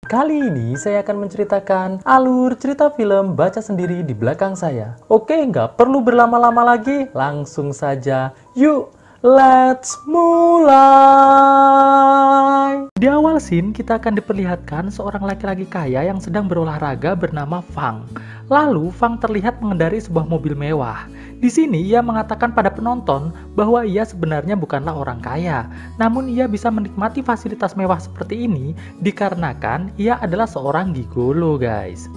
Kali ini saya akan menceritakan alur cerita film Baca Sendiri di belakang saya. Oke, nggak perlu berlama-lama lagi, langsung saja. Yuk, let's mulai! Di awal scene, kita akan diperlihatkan seorang laki-laki kaya yang sedang berolahraga bernama Fang. Lalu, Fang terlihat mengendarai sebuah mobil mewah. Di sini, ia mengatakan pada penonton bahwa ia sebenarnya bukanlah orang kaya, namun ia bisa menikmati fasilitas mewah seperti ini dikarenakan ia adalah seorang gigolo, guys.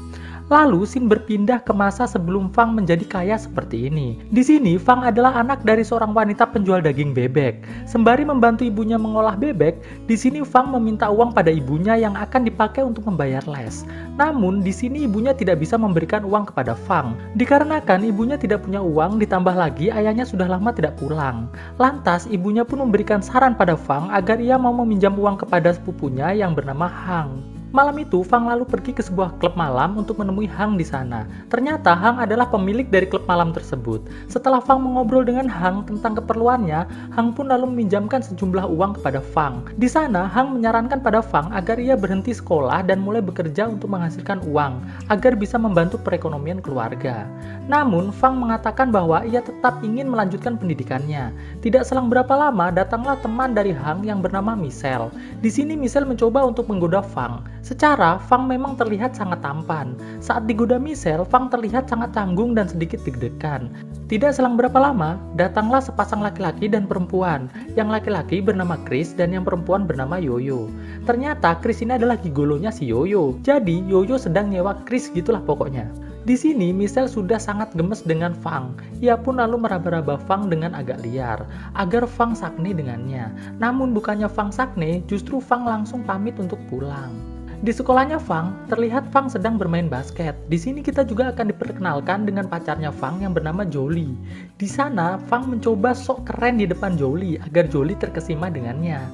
Lalu, scene berpindah ke masa sebelum Fang menjadi kaya seperti ini. Di sini, Fang adalah anak dari seorang wanita penjual daging bebek. Sembari membantu ibunya mengolah bebek, di sini Fang meminta uang pada ibunya yang akan dipakai untuk membayar les. Namun, di sini ibunya tidak bisa memberikan uang kepada Fang. Dikarenakan ibunya tidak punya uang, ditambah lagi ayahnya sudah lama tidak pulang. Lantas, ibunya pun memberikan saran pada Fang agar ia mau meminjam uang kepada sepupunya yang bernama Hang. Malam itu, Fang lalu pergi ke sebuah klub malam untuk menemui Hang di sana. Ternyata Hang adalah pemilik dari klub malam tersebut. Setelah Fang mengobrol dengan Hang tentang keperluannya, Hang pun lalu meminjamkan sejumlah uang kepada Fang. Di sana, Hang menyarankan pada Fang agar ia berhenti sekolah dan mulai bekerja untuk menghasilkan uang, agar bisa membantu perekonomian keluarga. Namun, Fang mengatakan bahwa ia tetap ingin melanjutkan pendidikannya. Tidak selang berapa lama, datanglah teman dari Hang yang bernama Michelle. Di sini Michelle mencoba untuk menggoda Fang. Secara, Fang memang terlihat sangat tampan. Saat digoda Michelle, Fang terlihat sangat canggung dan sedikit deg-degan. Tidak selang berapa lama, datanglah sepasang laki-laki dan perempuan. Yang laki-laki bernama Chris dan yang perempuan bernama Yoyo. Ternyata Chris ini adalah gigolonya si Yoyo. Jadi, Yoyo sedang nyewa Chris gitulah pokoknya. Di sini, Michelle sudah sangat gemes dengan Fang. Ia pun lalu meraba-raba Fang dengan agak liar, agar Fang sakne dengannya. Namun bukannya Fang sakne, justru Fang langsung pamit untuk pulang. Di sekolahnya Fang, terlihat Fang sedang bermain basket. Di sini kita juga akan diperkenalkan dengan pacarnya Fang yang bernama Jolie. Di sana, Fang mencoba sok keren di depan Jolie agar Jolie terkesima dengannya.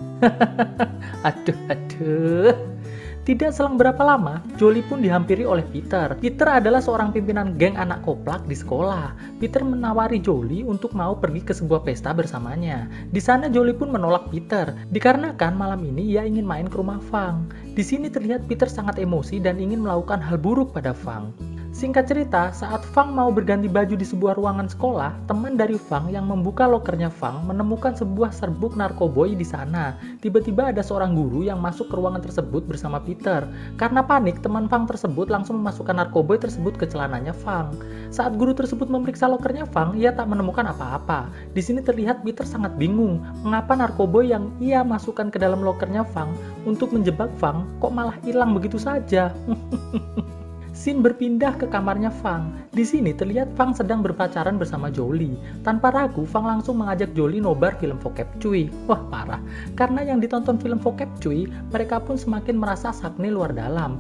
Aduh. Tidak selang berapa lama, Jolie pun dihampiri oleh Peter. Peter adalah seorang pimpinan geng anak koplak di sekolah. Peter menawari Jolie untuk mau pergi ke sebuah pesta bersamanya. Di sana Jolie pun menolak Peter, dikarenakan malam ini ia ingin main ke rumah Fang. Di sini terlihat Peter sangat emosi dan ingin melakukan hal buruk pada Fang. Singkat cerita, saat Fang mau berganti baju di sebuah ruangan sekolah, teman dari Fang yang membuka lokernya Fang menemukan sebuah serbuk narkoboy di sana. Tiba-tiba ada seorang guru yang masuk ke ruangan tersebut bersama Peter. Karena panik, teman Fang tersebut langsung memasukkan narkoboy tersebut ke celananya Fang. Saat guru tersebut memeriksa lokernya Fang, ia tak menemukan apa-apa. Di sini terlihat Peter sangat bingung, mengapa narkoboy yang ia masukkan ke dalam lokernya Fang untuk menjebak Fang kok malah hilang begitu saja. Scene berpindah ke kamarnya Fang. Di sini terlihat Fang sedang berpacaran bersama Jolie. Tanpa ragu, Fang langsung mengajak Jolie nobar film Vokep Cuy. Wah, parah. Karena yang ditonton film Vokep Cuy, mereka pun semakin merasa sakne luar dalam.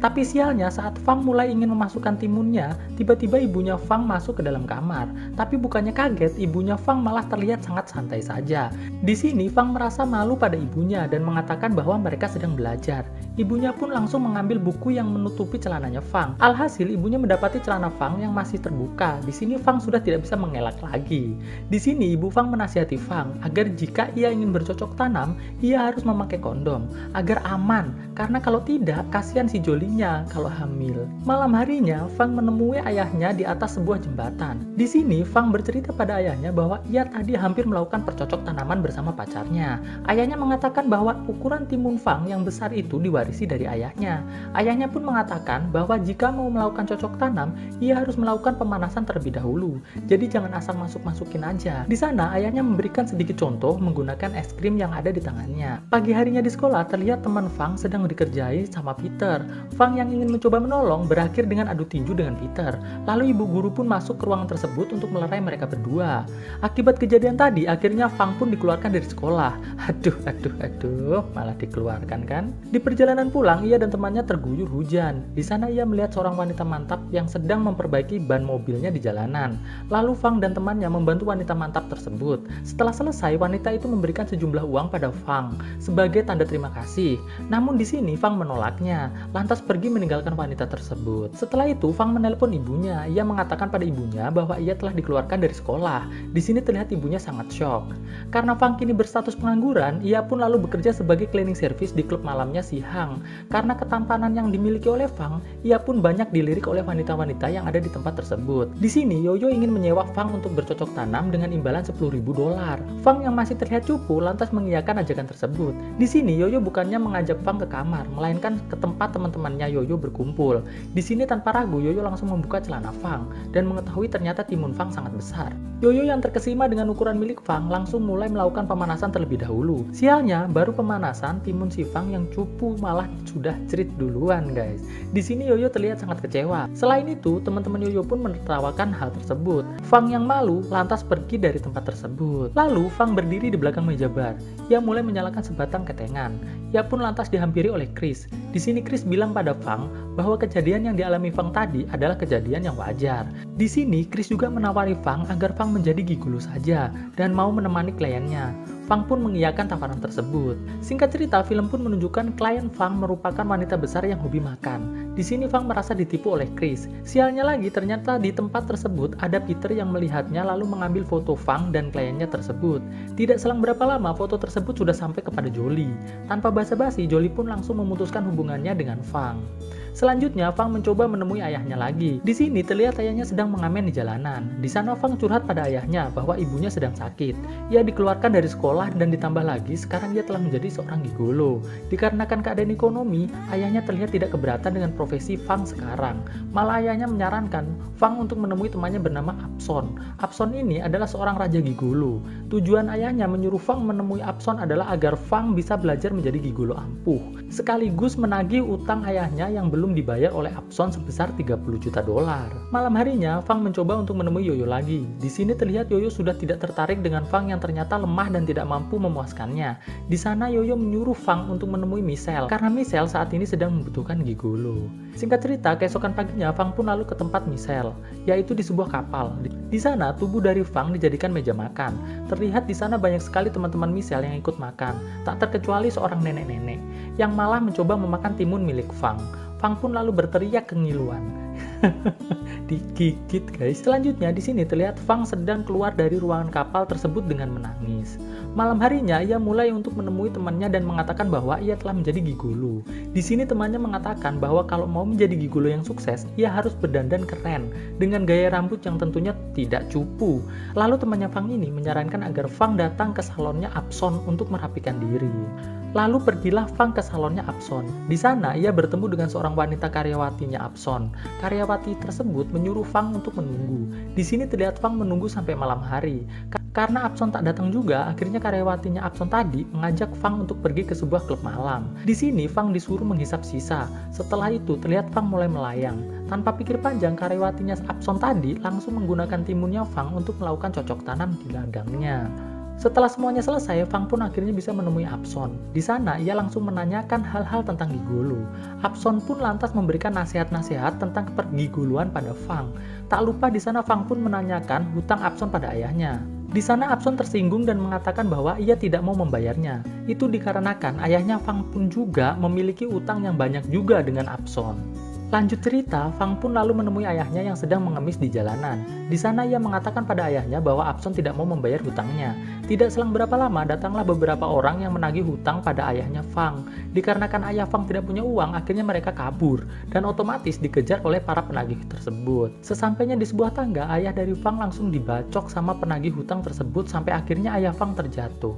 Tapi sialnya saat Fang mulai ingin memasukkan timunnya, tiba-tiba ibunya Fang masuk ke dalam kamar. Tapi bukannya kaget, ibunya Fang malah terlihat sangat santai saja. Di sini Fang merasa malu pada ibunya dan mengatakan bahwa mereka sedang belajar. Ibunya pun langsung mengambil buku yang menutupi celananya Fang. Alhasil ibunya mendapati celana Fang yang masih terbuka. Di sini Fang sudah tidak bisa mengelak lagi. Di sini ibu Fang menasihati Fang agar jika ia ingin bercocok tanam, ia harus memakai kondom agar aman. Karena kalau tidak, kasihan si Jolie kalau hamil. Malam harinya, Fang menemui ayahnya di atas sebuah jembatan. Di sini, Fang bercerita pada ayahnya bahwa ia tadi hampir melakukan percocok tanaman bersama pacarnya. Ayahnya mengatakan bahwa ukuran timun Fang yang besar itu diwarisi dari ayahnya. Ayahnya pun mengatakan bahwa jika mau melakukan cocok tanam, ia harus melakukan pemanasan terlebih dahulu. Jadi jangan asal masuk-masukin aja. Di sana, ayahnya memberikan sedikit contoh menggunakan es krim yang ada di tangannya. Pagi harinya di sekolah, terlihat teman Fang sedang dikerjai sama Peter. Fang yang ingin mencoba menolong berakhir dengan adu tinju dengan Peter. Lalu ibu guru pun masuk ke ruangan tersebut untuk melerai mereka berdua. Akibat kejadian tadi, akhirnya Fang pun dikeluarkan dari sekolah. Aduh, malah dikeluarkan kan? Di perjalanan pulang, ia dan temannya terguyur hujan. Di sana ia melihat seorang wanita mantap yang sedang memperbaiki ban mobilnya di jalanan. Lalu Fang dan temannya membantu wanita mantap tersebut. Setelah selesai, wanita itu memberikan sejumlah uang pada Fang sebagai tanda terima kasih. Namun di sini Fang menolaknya. Lantas pergi meninggalkan wanita tersebut. Setelah itu, Fang menelpon ibunya. Ia mengatakan pada ibunya bahwa ia telah dikeluarkan dari sekolah. Di sini terlihat ibunya sangat shock. Karena Fang kini berstatus pengangguran, ia pun lalu bekerja sebagai cleaning service di klub malamnya si Hang. Karena ketampanan yang dimiliki oleh Fang, ia pun banyak dilirik oleh wanita-wanita yang ada di tempat tersebut. Di sini, Yoyo ingin menyewa Fang untuk bercocok tanam dengan imbalan $10.000. Fang yang masih terlihat cupu lantas mengiyakan ajakan tersebut. Di sini, Yoyo bukannya mengajak Fang ke kamar, melainkan ke tempat teman-temannya Yoyo berkumpul. Di sini tanpa ragu, Yoyo langsung membuka celana Fang dan mengetahui ternyata timun Fang sangat besar. Yoyo yang terkesima dengan ukuran milik Fang langsung mulai melakukan pemanasan terlebih dahulu. Sialnya, baru pemanasan, timun si Fang yang cupu malah sudah cerit duluan, guys. Di sini Yoyo terlihat sangat kecewa. Selain itu, teman-teman Yoyo pun menertawakan hal tersebut. Fang yang malu lantas pergi dari tempat tersebut. Lalu, Fang berdiri di belakang meja bar. Ia mulai menyalakan sebatang ketengan. Ia pun lantas dihampiri oleh Chris. Di sini Chris bilang pada Fang bahwa kejadian yang dialami Fang tadi adalah kejadian yang wajar. Di sini Chris juga menawari Fang agar Fang menjadi gigolo saja dan mau menemani kliennya. Fang pun mengiyakan tawaran tersebut. Singkat cerita, film pun menunjukkan klien Fang merupakan wanita besar yang hobi makan. Di sini Fang merasa ditipu oleh Chris. Sialnya lagi, ternyata di tempat tersebut ada Peter yang melihatnya lalu mengambil foto Fang dan kliennya tersebut. Tidak selang berapa lama, foto tersebut sudah sampai kepada Jolie. Tanpa basa-basi, Jolie pun langsung memutuskan hubungannya dengan Fang. Selanjutnya, Fang mencoba menemui ayahnya lagi. Di sini terlihat ayahnya sedang mengamen di jalanan. Di sana Fang curhat pada ayahnya bahwa ibunya sedang sakit. Ia dikeluarkan dari sekolah dan ditambah lagi sekarang ia telah menjadi seorang gigolo. Dikarenakan keadaan ekonomi, ayahnya terlihat tidak keberatan dengan profesi Fang sekarang. Malah ayahnya menyarankan Fang untuk menemui temannya bernama Apson. Apson ini adalah seorang raja gigolo. Tujuan ayahnya menyuruh Fang menemui Apson adalah agar Fang bisa belajar menjadi gigolo ampuh, sekaligus menagih utang ayahnya yang belum dibayar oleh Apson sebesar $30 juta. Malam harinya, Fang mencoba untuk menemui Yoyo lagi. Di sini terlihat Yoyo sudah tidak tertarik dengan Fang yang ternyata lemah dan tidak mampu memuaskannya. Di sana Yoyo menyuruh Fang untuk menemui Michelle karena Michelle saat ini sedang membutuhkan gigolo. Singkat cerita, keesokan paginya Fang pun lalu ke tempat Michelle, yaitu di sebuah kapal. Di sana tubuh dari Fang dijadikan meja makan. Terlihat di sana banyak sekali teman-teman Michelle yang ikut makan, tak terkecuali seorang nenek-nenek yang malah mencoba memakan timun milik Fang. Fang pun lalu berteriak kengiluan. Digigit, guys. Selanjutnya di sini terlihat Fang sedang keluar dari ruangan kapal tersebut dengan menangis. Malam harinya ia mulai untuk menemui temannya dan mengatakan bahwa ia telah menjadi gigolo. Di sini temannya mengatakan bahwa kalau mau menjadi gigolo yang sukses, ia harus berdandan keren dengan gaya rambut yang tentunya tidak cupu. Lalu temannya Fang ini menyarankan agar Fang datang ke salonnya Apson untuk merapikan diri. Lalu pergilah Fang ke salonnya Apson. Di sana ia bertemu dengan seorang wanita karyawatinya Apson. Karyawati tersebut menyuruh Fang untuk menunggu. Di sini terlihat Fang menunggu sampai malam hari. Karena Apson tak datang juga, akhirnya karyawatinya Apson tadi mengajak Fang untuk pergi ke sebuah klub malam. Di sini Fang disuruh menghisap sisa. Setelah itu terlihat Fang mulai melayang. Tanpa pikir panjang, karyawatinya Apson tadi langsung menggunakan timunnya Fang untuk melakukan cocok tanam di ladangnya. Setelah semuanya selesai, Fang pun akhirnya bisa menemui Apson. Di sana, ia langsung menanyakan hal-hal tentang gigolo. Apson pun lantas memberikan nasihat-nasihat tentang kepergigoloan pada Fang. Tak lupa di sana Fang pun menanyakan hutang Apson pada ayahnya. Di sana Apson tersinggung dan mengatakan bahwa ia tidak mau membayarnya. Itu dikarenakan ayahnya Fang pun juga memiliki utang yang banyak juga dengan Apson. Lanjut cerita, Fang pun lalu menemui ayahnya yang sedang mengemis di jalanan. Di sana ia mengatakan pada ayahnya bahwa Apson tidak mau membayar hutangnya. Tidak selang berapa lama, datanglah beberapa orang yang menagih hutang pada ayahnya Fang. Dikarenakan ayah Fang tidak punya uang, akhirnya mereka kabur dan otomatis dikejar oleh para penagih tersebut. Sesampainya di sebuah tangga, ayah dari Fang langsung dibacok sama penagih hutang tersebut sampai akhirnya ayah Fang terjatuh.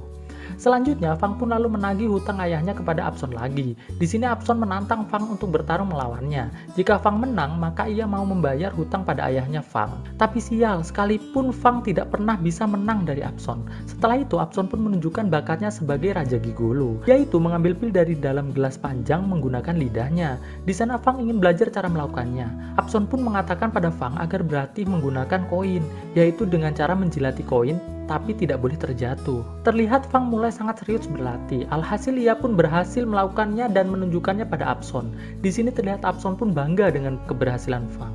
Selanjutnya, Fang pun lalu menagih hutang ayahnya kepada Apson lagi. Di sini Apson menantang Fang untuk bertarung melawannya. Jika Fang menang, maka ia mau membayar hutang pada ayahnya Fang. Tapi sial, sekalipun Fang tidak pernah bisa menang dari Apson. Setelah itu, Apson pun menunjukkan bakatnya sebagai raja gigolo, yaitu mengambil pil dari dalam gelas panjang menggunakan lidahnya. Di sana Fang ingin belajar cara melakukannya. Apson pun mengatakan pada Fang agar berlatih menggunakan koin, yaitu dengan cara menjilati koin tapi tidak boleh terjatuh. Terlihat Fang mulai sangat serius berlatih. Alhasil ia pun berhasil melakukannya dan menunjukkannya pada Apson. Di sini terlihat Apson pun bangga dengan keberhasilan Fang.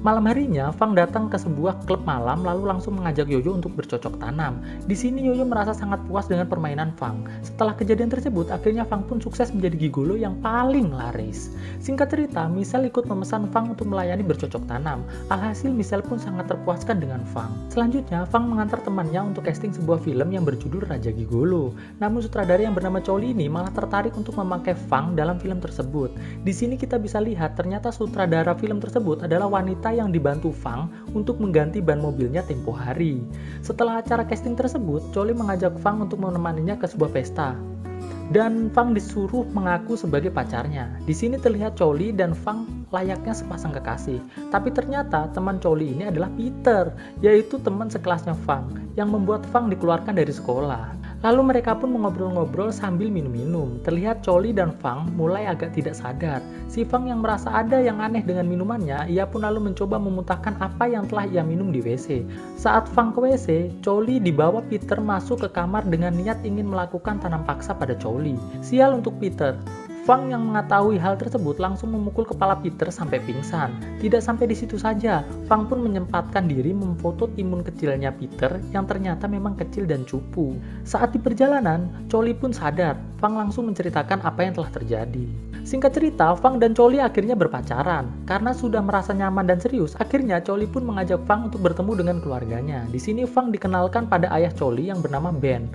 Malam harinya, Fang datang ke sebuah klub malam lalu langsung mengajak Yoyo untuk bercocok tanam. Di sini Yoyo merasa sangat puas dengan permainan Fang. Setelah kejadian tersebut, akhirnya Fang pun sukses menjadi gigolo yang paling laris. Singkat cerita, Michelle ikut memesan Fang untuk melayani bercocok tanam. Alhasil Michelle pun sangat terpuaskan dengan Fang. Selanjutnya, Fang mengantar temannya untuk casting sebuah film yang berjudul Raja Gigolo. Namun sutradara yang bernama Chow ini malah tertarik untuk memakai Fang dalam film tersebut. Di sini kita bisa lihat ternyata sutradara film tersebut adalah wanita yang dibantu Fang untuk mengganti ban mobilnya tempo hari. Setelah acara casting tersebut, Chow mengajak Fang untuk menemaninya ke sebuah pesta. Dan Fang disuruh mengaku sebagai pacarnya. Di sini terlihat Chow dan Fang layaknya sepasang kekasih. Tapi ternyata teman Chow ini adalah Peter, yaitu teman sekelasnya Fang, yang membuat Fang dikeluarkan dari sekolah. Lalu mereka pun mengobrol-ngobrol sambil minum-minum. Terlihat Chow dan Fang mulai agak tidak sadar. Si Fang yang merasa ada yang aneh dengan minumannya, ia pun lalu mencoba memuntahkan apa yang telah ia minum di WC. Saat Fang ke WC, Chow dibawa Peter masuk ke kamar dengan niat ingin melakukan tanam paksa pada Chow. Sial untuk Peter. Fang yang mengetahui hal tersebut langsung memukul kepala Peter sampai pingsan. Tidak sampai di situ saja, Fang pun menyempatkan diri memfoto timun kecilnya Peter yang ternyata memang kecil dan cupu. Saat di perjalanan, Chow pun sadar. Fang langsung menceritakan apa yang telah terjadi. Singkat cerita, Fang dan Chow akhirnya berpacaran. Karena sudah merasa nyaman dan serius, akhirnya Chow pun mengajak Fang untuk bertemu dengan keluarganya. Di sini Fang dikenalkan pada ayah Chow yang bernama Ben.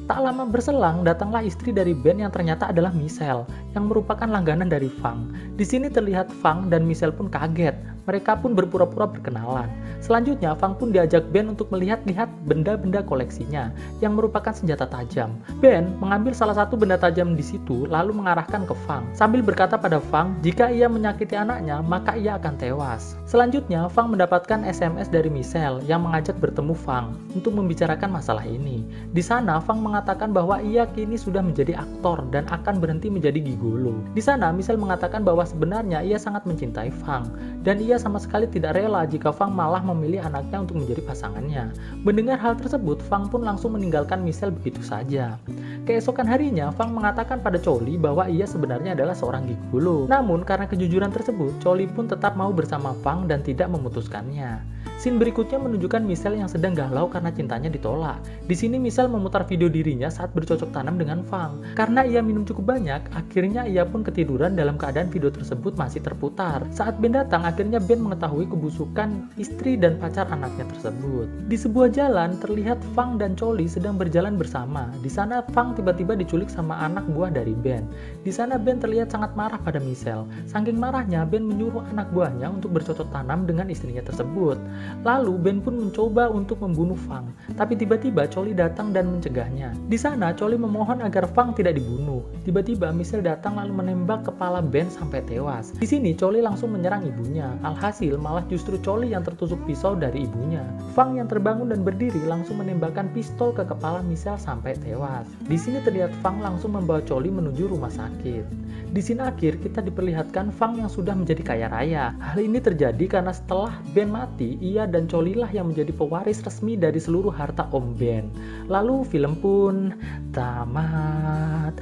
Tak lama berselang, datanglah istri dari Ben yang ternyata adalah Michelle, yang merupakan langganan dari Fang. Di sini terlihat Fang dan Michelle pun kaget. Mereka pun berpura-pura berkenalan. Selanjutnya, Fang pun diajak Ben untuk melihat-lihat benda-benda koleksinya, yang merupakan senjata tajam. Ben mengambil salah satu benda tajam di situ, lalu mengarahkan ke Fang, sambil berkata pada Fang, jika ia menyakiti anaknya, maka ia akan tewas. Selanjutnya, Fang mendapatkan SMS dari Michelle, yang mengajak bertemu Fang, untuk membicarakan masalah ini. Di sana, Fang mengatakan bahwa ia kini sudah menjadi aktor, dan akan berhenti menjadi gigolo. Di sana, Michelle mengatakan bahwa sebenarnya ia sangat mencintai Fang, dan ia sama sekali tidak rela jika Fang malah memilih anaknya untuk menjadi pasangannya. Mendengar hal tersebut, Fang pun langsung meninggalkan Michelle begitu saja. Keesokan harinya, Fang mengatakan pada Chow bahwa ia sebenarnya adalah seorang gigolo. Namun, karena kejujuran tersebut, Chow pun tetap mau bersama Fang dan tidak memutuskannya. Scene berikutnya menunjukkan Michelle yang sedang galau karena cintanya ditolak. Di sini Michelle memutar video dirinya saat bercocok tanam dengan Fang. Karena ia minum cukup banyak, akhirnya ia pun ketiduran dalam keadaan video tersebut masih terputar. Saat Ben datang, akhirnya Ben mengetahui kebusukan istri dan pacar anaknya tersebut. Di sebuah jalan, terlihat Fang dan Chow sedang berjalan bersama. Di sana Fang tiba-tiba diculik sama anak buah dari Ben. Di sana Ben terlihat sangat marah pada Michelle. Saking marahnya, Ben menyuruh anak buahnya untuk bercocok tanam dengan istrinya tersebut. Lalu Ben pun mencoba untuk membunuh Fang, tapi tiba-tiba Chow datang dan mencegahnya. Di sana Chow memohon agar Fang tidak dibunuh. Tiba-tiba Michelle datang lalu menembak kepala Ben sampai tewas. Di sini Chow langsung menyerang ibunya. Alhasil malah justru Chow yang tertusuk pisau dari ibunya. Fang yang terbangun dan berdiri langsung menembakkan pistol ke kepala Michelle sampai tewas. Di sini terlihat Fang langsung membawa Chow menuju rumah sakit. Di scene akhir kita diperlihatkan Fang yang sudah menjadi kaya raya. Hal ini terjadi karena setelah Ben mati, ia dan Chow lah yang menjadi pewaris resmi dari seluruh harta Om Ben. Lalu film pun tamat.